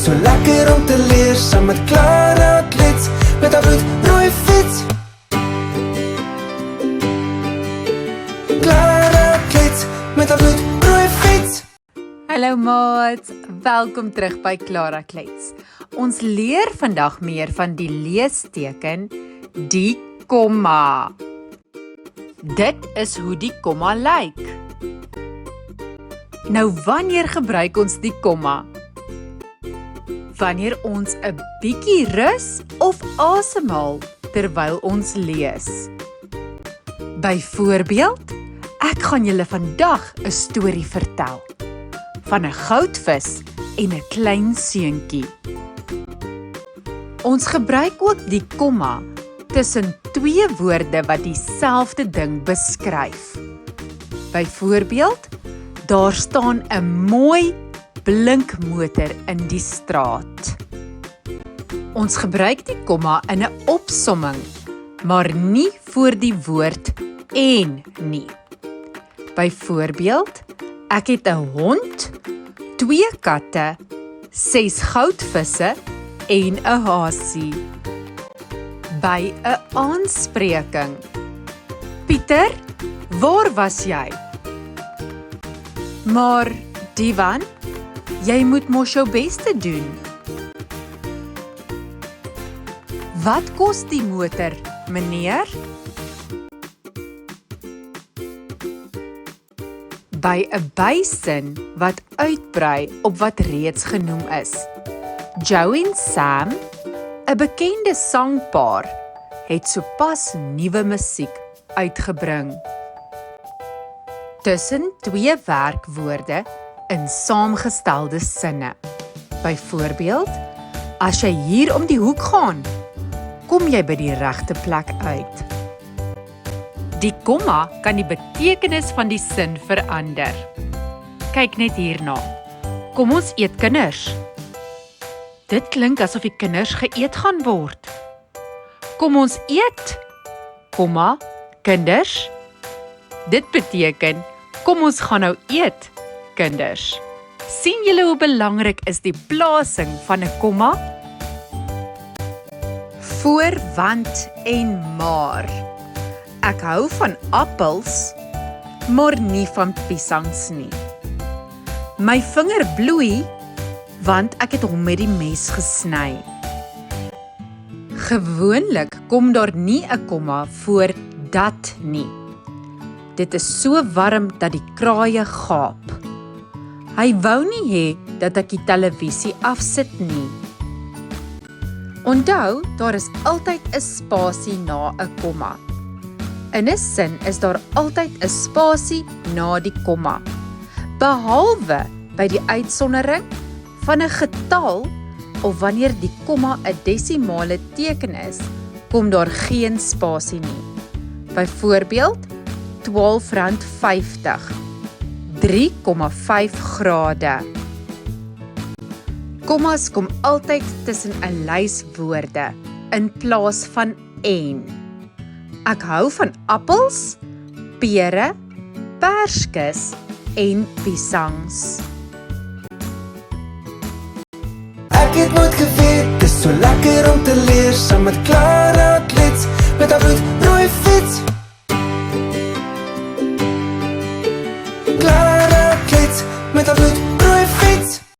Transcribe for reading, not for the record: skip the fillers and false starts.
Dis so lekker om te leer saam met Klara, Klets, met haar bloedrooi fiets. Klara, Klets, met haar bloedrooi fiets. Hallo maat, welkom terug by Klara Klets. Ons leer vandag meer van die leesteken, die komma. Dit is hoe die komma lyk. Nou wanneer gebruik ons die komma? Wanneer ons 'n bietjie rus of asemhaal terwyl ons lees. Byvoorbeeld, ek gaan julle vandag 'n storie vertel van 'n goudvis en 'n klein seentjie. Ons gebruik ook die komma tussen twee woorde wat dieselfde ding beskryf. Byvoorbeeld, daar staan 'n mooi blink motor in die straat. Ons gebruik die komma in 'n opsomming, maar nie voor die woord en nie. Byvoorbeeld, ek het 'n hond, 2 katte, 6 goudvisse en 'n hasie. By 'n aanspreking. Pieter, waar was jy? Maar, Divan, jy moet mos jou beste doen. Wat kos die motor, meneer? By 'n bysin wat uitbrei op wat reeds genoem is. Joe en Sam, 'n bekende sangpaar, het sopas nuwe musiek uitgebring. Tussen twee werkwoorde in saamgestelde sinne. Byvoorbeeld, as jy hier om die hoek gaan, kom jy by die regte plek uit. Die komma kan die betekenis van die sin verander. Kyk net hierna. Kom ons eet kinders. Dit klink asof die kinders geëet gaan word. Kom ons eet, komma, kinders. Dit beteken, kom ons gaan nou eet, kinders. Sien julle hoe belangrik is die plasing van 'n komma? Voor, want en maar. Ek hou van appels, maar nie van piesangs nie. My vinger bloei, want ek het hom met die mes gesny. Gewoonlik kom daar nie 'n komma voor dat nie. Dit is so warm dat die kraaie gaap. Hy wou nie hê dat ek die televisie afsit nie. Onthou, daar is altyd 'n spasie na 'n komma. In 'n sin is daar altyd 'n spasie na die komma, behalwe by die uitsondering van 'n getal of wanneer die komma 'n desimale teken is, kom daar geen spasie nie. Byvoorbeeld, R12.50, 3,5 grade. Kommas kom altyd tussen 'n lys woorde in plaas van en. Ek hou van appels, pere, perskes en piesangs. Ek het nooit geweet, dis so lekker om te leer saam met Klara, Klets, met haar bloed